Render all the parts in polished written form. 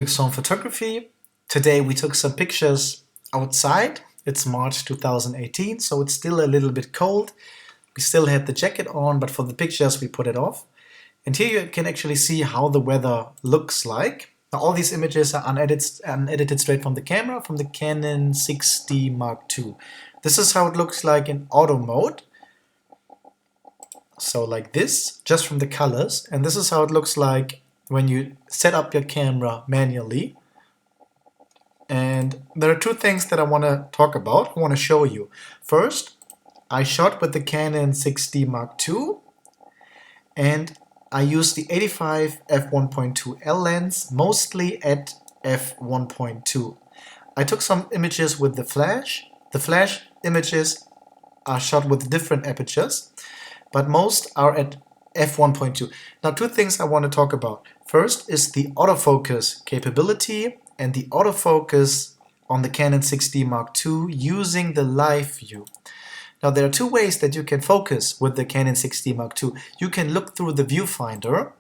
Some photography. Today we took some pictures outside. It's March 2018, so it's still a little bit cold. We still had the jacket on, but for the pictures we put it off. And here you can actually see how the weather looks like. Now all these images are unedited straight from the camera, from the Canon 6D Mark II. This is how it looks like in auto mode. So like this, just from the colors. And this is how it looks like when you set up your camera manually. And there are two things that I want to talk about, I want to show you. First, I shot with the Canon 6D Mark II, and I used the 85 f1.2 L lens, mostly at f1.2. I took some images with the flash. The flash images are shot with different apertures, but most are at f1.2. Now, two things I want to talk about. First is the autofocus capability and the autofocus on the Canon 6D Mark II using the live view. Now, there are two ways that you can focus with the Canon 6D Mark II. You can look through the viewfinder,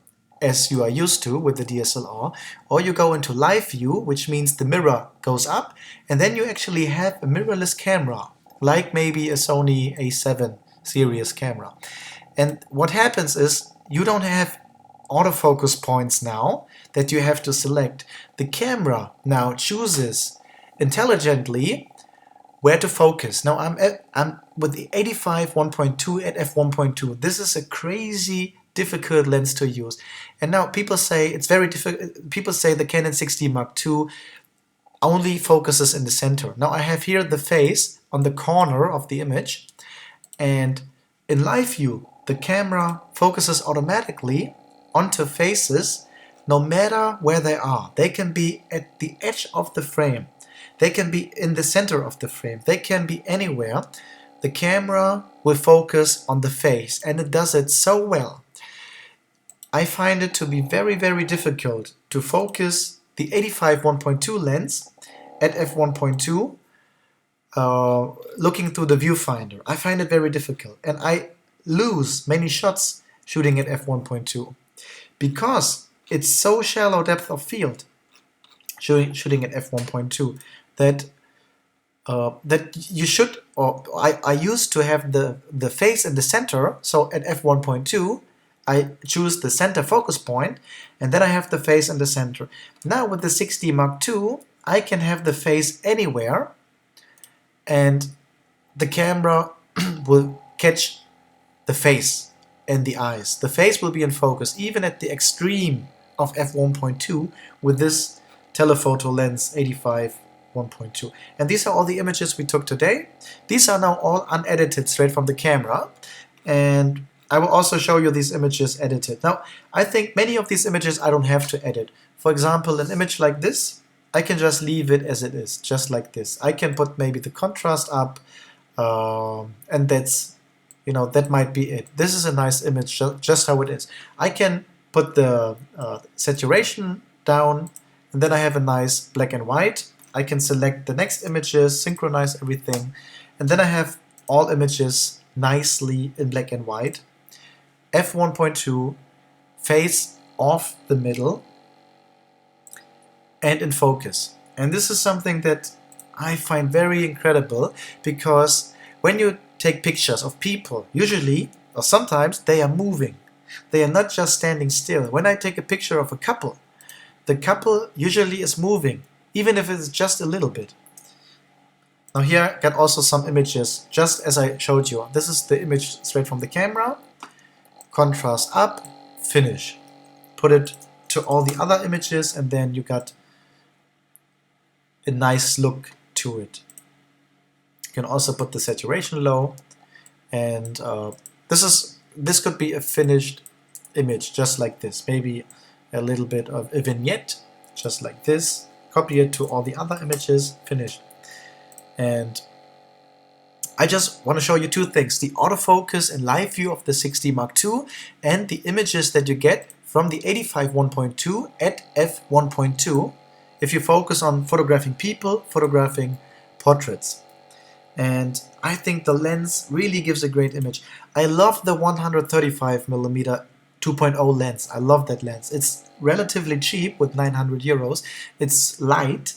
as you are used to with the DSLR, or you go into live view, which means the mirror goes up, and then you actually have a mirrorless camera, like maybe a Sony A7 series camera. And what happens is you don't have autofocus points now that you have to select. The camera now chooses intelligently where to focus. Now I'm with the 85 1.2 at f1.2. This is a crazy difficult lens to use. And now people say it's very difficult. People say the Canon 6D Mark II only focuses in the center. Now I have here the face on the corner of the image, and in live view the camera focuses automatically onto faces no matter where they are. They can be at the edge of the frame, they can be in the center of the frame, they can be anywhere. The camera will focus on the face, and it does it so well. I find it to be very, very difficult to focus the 85 1.2 lens at f1.2 looking through the viewfinder. I find it very difficult, and I lose many shots shooting at f1.2 because it's so shallow depth of field shooting at f1.2 that you should, or I used to have the face in the center. So at f1.2 I choose the center focus point, and then I have the face in the center. Now with the 6D Mark II I can have the face anywhere, and the camera will catch the face and the eyes. The face will be in focus even at the extreme of f1.2 with this telephoto lens 85 1.2. And these are all the images we took today. These are now all unedited straight from the camera, and I will also show you these images edited. Now, I think many of these images I don't have to edit. For example, an image like this, I can just leave it as it is, just like this. I can put maybe the contrast up, and that's, that might be it. This is a nice image, just how it is. I can put the saturation down, and then I have a nice black and white. I can select the next images, synchronize everything, and then I have all images nicely in black and white. f1.2, face off the middle, and in focus. And this is something that I find very incredible, because when you take pictures of people, usually or sometimes they are moving. They are not just standing still. When I take a picture of a couple, the couple usually is moving, even if it's just a little bit. Now here I got also some images, just as I showed you. This is the image straight from the camera. Contrast up, finish. Put it to all the other images, and then you got a nice look to it. You can also put the saturation low, and this could be a finished image, just like this. Maybe a little bit of a vignette, just like this. Copy it to all the other images, finished. And I just want to show you two things: the autofocus and live view of the 6D Mark II, and the images that you get from the 85 1.2 at f1.2 if you focus on photographing people, photographing portraits. And I think the lens really gives a great image. I love the 135mm 2.0 lens. I love that lens. It's relatively cheap with 900 euros. It's light,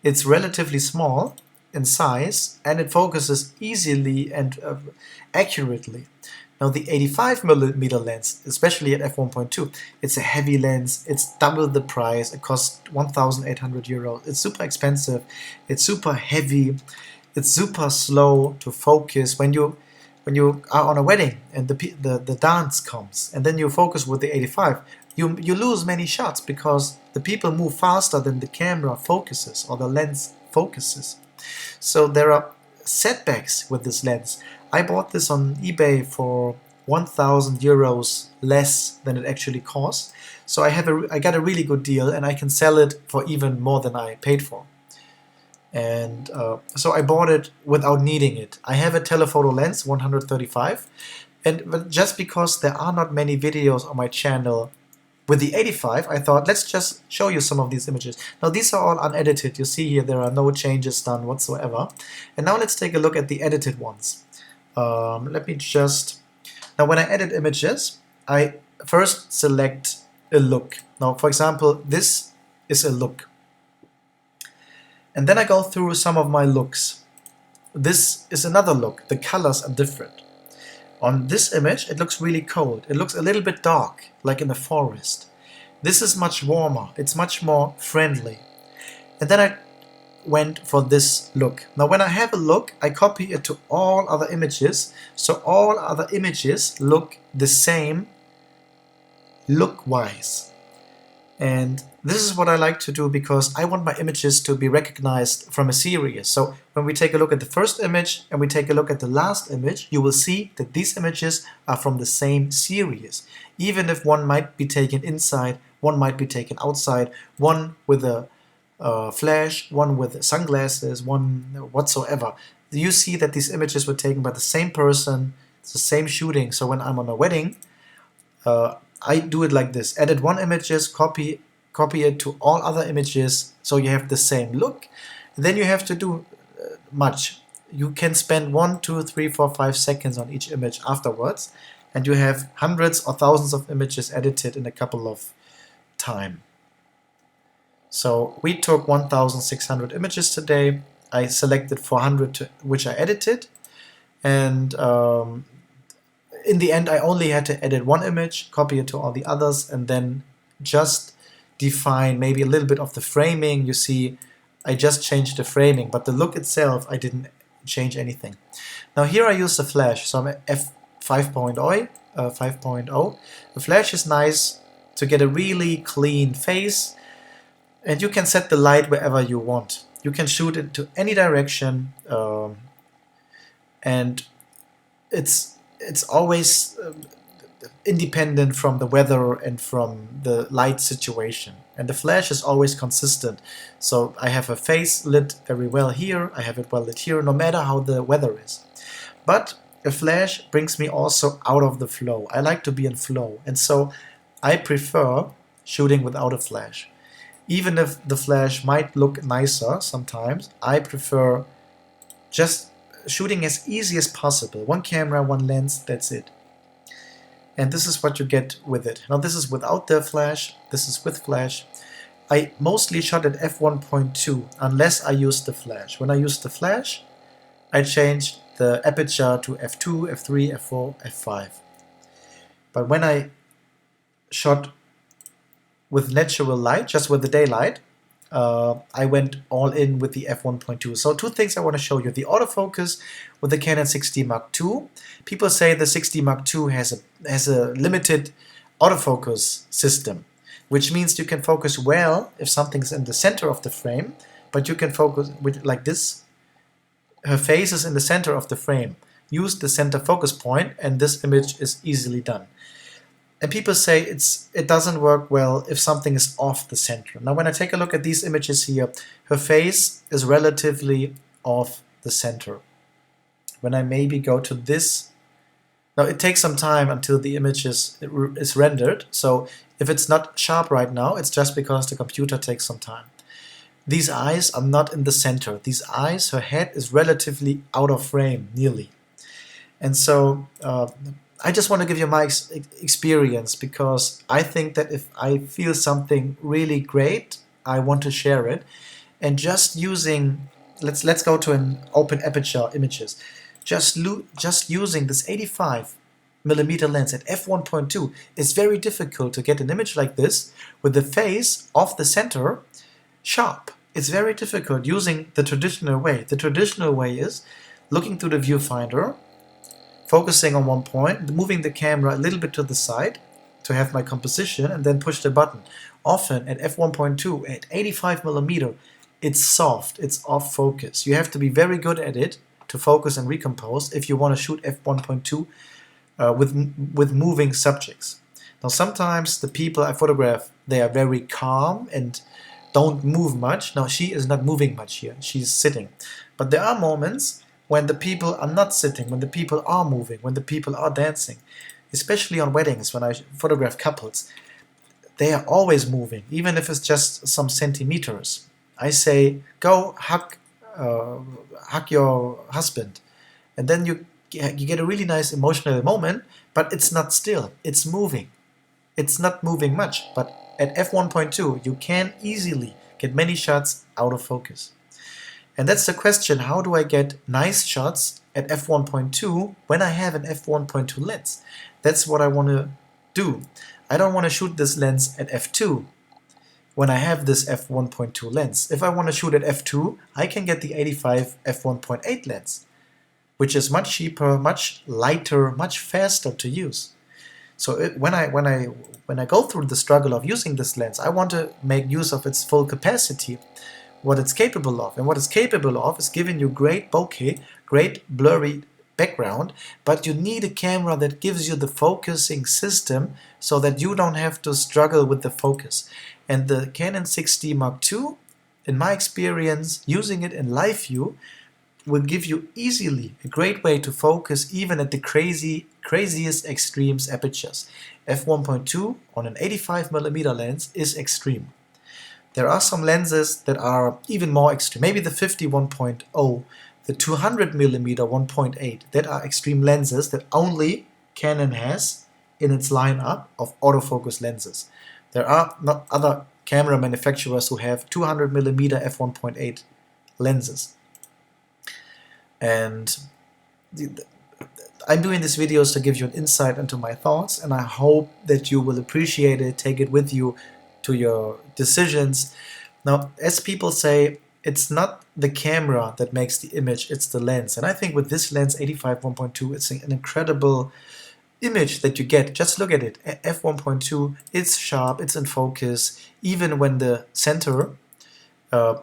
it's relatively small in size, and it focuses easily and accurately. Now the 85mm lens, especially at f1.2, it's a heavy lens, it's double the price, it costs 1,800 euros, it's super expensive, it's super heavy, it's super slow to focus. When you are on a wedding and the dance comes and then you focus with the 85, you lose many shots because the people move faster than the camera focuses or the lens focuses. So there are setbacks with this lens. I bought this on eBay for 1,000 euros less than it actually costs. So I got a really good deal, and I can sell it for even more than I paid for. And so I bought it without needing it. I have a telephoto lens 135, but just because there are not many videos on my channel with the 85, I thought let's just show you some of these images. Now these are all unedited. You see here there are no changes done whatsoever. And now let's take a look at the edited ones. Let me just... Now when I edit images, I first select a look. Now for example, this is a look. And then I go through some of my looks. This is another look. The colors are different. On this image, it looks really cold. It looks a little bit dark, like in the forest. This is much warmer. It's much more friendly. And then I went for this look. Now when I have a look, I copy it to all other images. So all other images look the same look-wise. And this is what I like to do because I want my images to be recognized from a series. So when we take a look at the first image and we take a look at the last image, you will see that these images are from the same series. Even if one might be taken inside, one might be taken outside, one with a flash, one with sunglasses, one whatsoever. You see that these images were taken by the same person, it's the same shooting. So when I'm on a wedding, I do it like this: edit one images, copy it to all other images, so you have the same look. Then you have to do much. You can spend 1, 2, 3, 4, 5 seconds on each image afterwards, and you have hundreds or thousands of images edited in a couple of time. So we took 1,600 images today. I selected 400 which I edited, and in the end I only had to edit one image, copy it to all the others, and then just define maybe a little bit of the framing. You see, I just changed the framing, but the look itself I didn't change anything. Now here I use the flash, so I'm at f5.0. 5.0. The flash is nice to get a really clean face, and you can set the light wherever you want. You can shoot it to any direction, and it's always independent from the weather and from the light situation. And the flash is always consistent. So I have a face lit very well here, I have it well lit here, no matter how the weather is. But a flash brings me also out of the flow. I like to be in flow, and so I prefer shooting without a flash. Even if the flash might look nicer sometimes, I prefer just shooting as easy as possible. One camera, one lens, that's it. And this is what you get with it. Now this is without the flash, this is with flash. I mostly shot at f1.2 unless I used the flash. When I used the flash, I changed the aperture to f2, f3, f4, f5. But when I shot with natural light, just with the daylight, I went all in with the f1.2. So two things I want to show you. The autofocus with the Canon 6D Mark II. People say the 6D Mark II has a limited autofocus system, which means you can focus well if something's in the center of the frame, but you can focus with like this. Her face is in the center of the frame. Use the center focus point and this image is easily done. And people say it doesn't work well if something is off the center. Now when I take a look at these images here, her face is relatively off the center. When I maybe go to this, now it takes some time until the image is rendered, so if it's not sharp right now, it's just because the computer takes some time. These eyes are not in the center. These eyes, her head is relatively out of frame, nearly. And so I just want to give you my experience, because I think that if I feel something really great, I want to share it. And just using, let's go to an open aperture images. Just using this 85mm lens at f1.2, it's very difficult to get an image like this with the face off the center sharp. It's very difficult using the traditional way. The traditional way is looking through the viewfinder, focusing on one point, moving the camera a little bit to the side to have my composition, and then push the button. Often at f1.2, at 85mm, it's soft, it's off focus. You have to be very good at it to focus and recompose if you want to shoot f1.2 with moving subjects. Now sometimes the people I photograph, they are very calm and don't move much. Now she is not moving much here, she's sitting. But there are moments when the people are not sitting, when the people are moving, when the people are dancing. Especially on weddings, when I photograph couples, they are always moving, even if it's just some centimeters. I say, go hug your husband, and then you get a really nice emotional moment, but it's not still, it's moving. It's not moving much, but at f1.2 you can easily get many shots out of focus. And that's the question, how do I get nice shots at f1.2 when I have an f1.2 lens? That's what I want to do. I don't want to shoot this lens at f2 when I have this f1.2 lens. If I want to shoot at f2, I can get the 85 f1.8 lens, which is much cheaper, much lighter, much faster to use. So when I go through the struggle of using this lens, I want to make use of its full capacity, what it's capable of. And what it's capable of is giving you great bokeh, great blurry background, but you need a camera that gives you the focusing system so that you don't have to struggle with the focus. And the Canon 6D Mark II, in my experience, using it in live view, will give you easily a great way to focus even at the craziest extremes apertures. f1.2 on an 85mm lens is extreme. There are some lenses that are even more extreme, maybe the 50-1.0, the 200mm 1.8, that are extreme lenses that only Canon has in its lineup of autofocus lenses. There are not other camera manufacturers who have 200mm f1.8 lenses. And I'm doing these videos to give you an insight into my thoughts, and I hope that you will appreciate it, take it with you to your decisions. Now, as people say, it's not the camera that makes the image, it's the lens. And I think with this lens, 85-1.2, it's an incredible image that you get. Just look at it. f1.2, it's sharp, it's in focus, even when the center,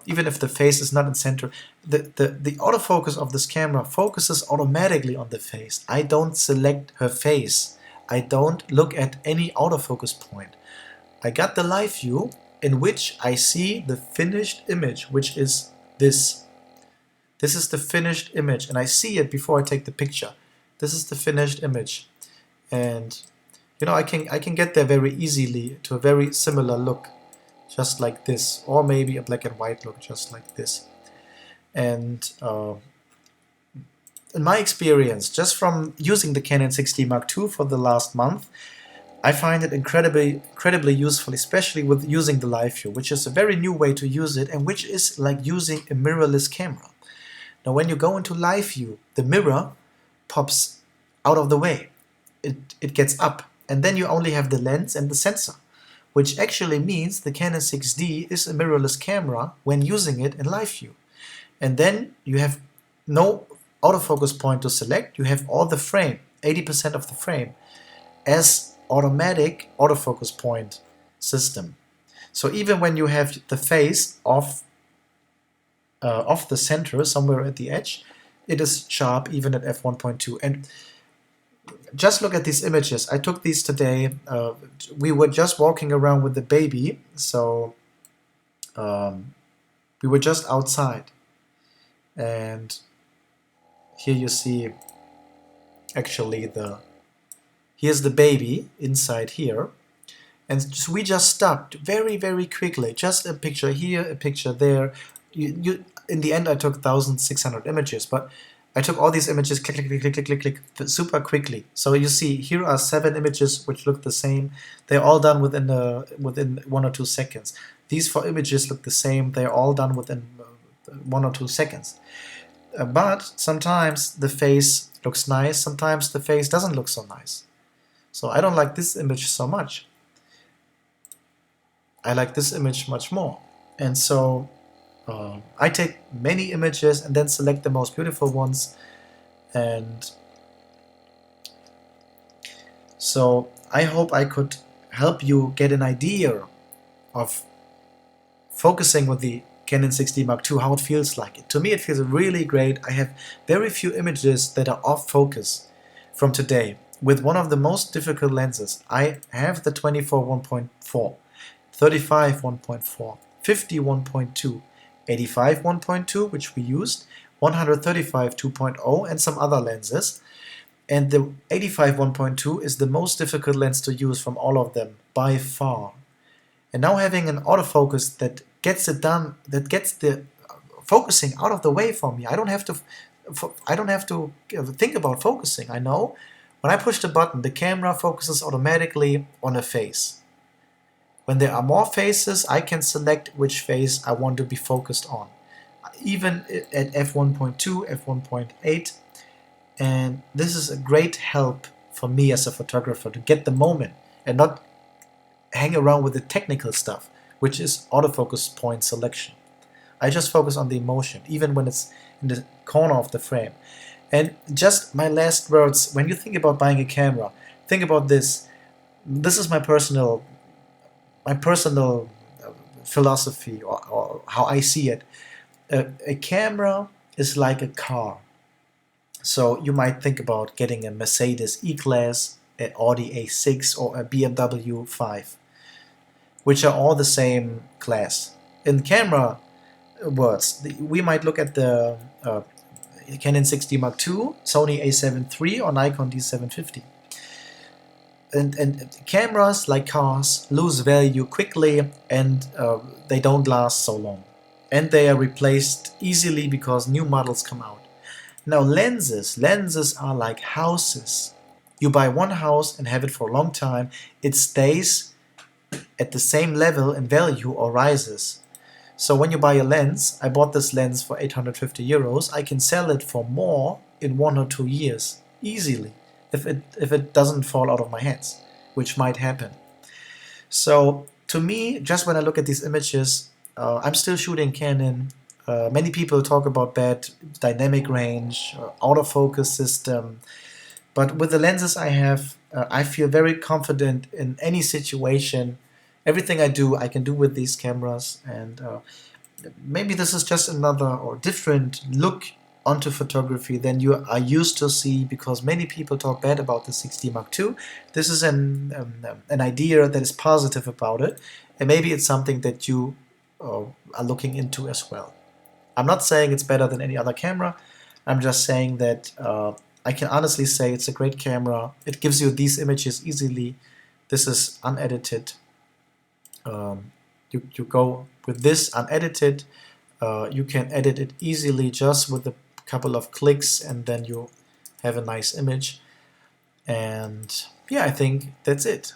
even if the face is not in center, the autofocus of this camera focuses automatically on the face. I don't select her face. I don't look at any autofocus point. I got the live view in which I see the finished image, which is this. This is the finished image, and I see it before I take the picture. This is the finished image. And you know, I can get there very easily to a very similar look, just like this, or maybe a black and white look, just like this. And in my experience, just from using the Canon 6D Mark II for the last month, I find it incredibly useful, especially with using the live view, which is a very new way to use it, and which is like using a mirrorless camera. Now, when you go into live view, the mirror pops out of the way. It gets up, and then you only have the lens and the sensor, which actually means the Canon 6D is a mirrorless camera when using it in live view. And then you have no autofocus point to select. You have all the frame, 80% of the frame, as automatic autofocus point system. So even when you have the face off the center, somewhere at the edge, it is sharp even at f1.2. And just look at these images. I took these today. We were just walking around with the baby, so we were just outside. And here you see actually here's the baby inside here. And we just stopped very, very quickly. Just a picture here, a picture there. In the end, I took 1,600 images, but I took all these images, click, click, click, click, click, click, click, super quickly. So you see, here are 7 images which look the same. They're all done within 1 or 2 seconds. These 4 images look the same. They're all done within 1 or 2 seconds. But sometimes the face looks nice. Sometimes the face doesn't look so nice. So I don't like this image so much. I like this image much more. And so I take many images and then select the most beautiful ones. And so I hope I could help you get an idea of focusing with the Canon 6D Mark II, how it feels like. To me it feels really great. I have very few images that are off focus from today with one of the most difficult lenses. I have the 24 1.4, 35 1.4, 50 1.2, 85 1.2, which we used, 135 2.0, and some other lenses. And the 85 1.2 is the most difficult lens to use from all of them by far. And now having an autofocus that gets it done, that gets the focusing out of the way for me. I don't have to think about focusing. I know when I push the button, the camera focuses automatically on a face. When there are more faces, I can select which face I want to be focused on. Even at f1.2, f1.8, and this is a great help for me as a photographer to get the moment and not hang around with the technical stuff, which is autofocus point selection. I just focus on the emotion, even when it's in the corner of the frame. And just my last words, when you think about buying a camera, think about this. This is my personal philosophy, or how I see it. A camera is like a car. So you might think about getting a Mercedes E-Class, an Audi A6, or a BMW 5, which are all the same class. In camera words, we might look at the Canon 6D Mark II, Sony a7 III, or Nikon D750. And cameras, like cars, lose value quickly, and they don't last so long. And they are replaced easily because new models come out. Now lenses are like houses. You buy one house and have it for a long time. It stays at the same level in value or rises. So when you buy a lens, I bought this lens for 850 euros, I can sell it for more in 1 or 2 years, easily, if it doesn't fall out of my hands, which might happen. So to me, just when I look at these images, I'm still shooting Canon. Many people talk about bad dynamic range, autofocus system, but with the lenses I have, I feel very confident in any situation. Everything I do, I can do with these cameras, and maybe this is just another or different look onto photography than you are used to see, because many people talk bad about the 6D Mark II. This is an idea that is positive about it, and maybe it's something that you are looking into as well. I'm not saying it's better than any other camera. I'm just saying that I can honestly say it's a great camera. It gives you these images easily. This is unedited. You go with this unedited. You can edit it easily just with a couple of clicks, and then you have a nice image. And yeah, I think that's it.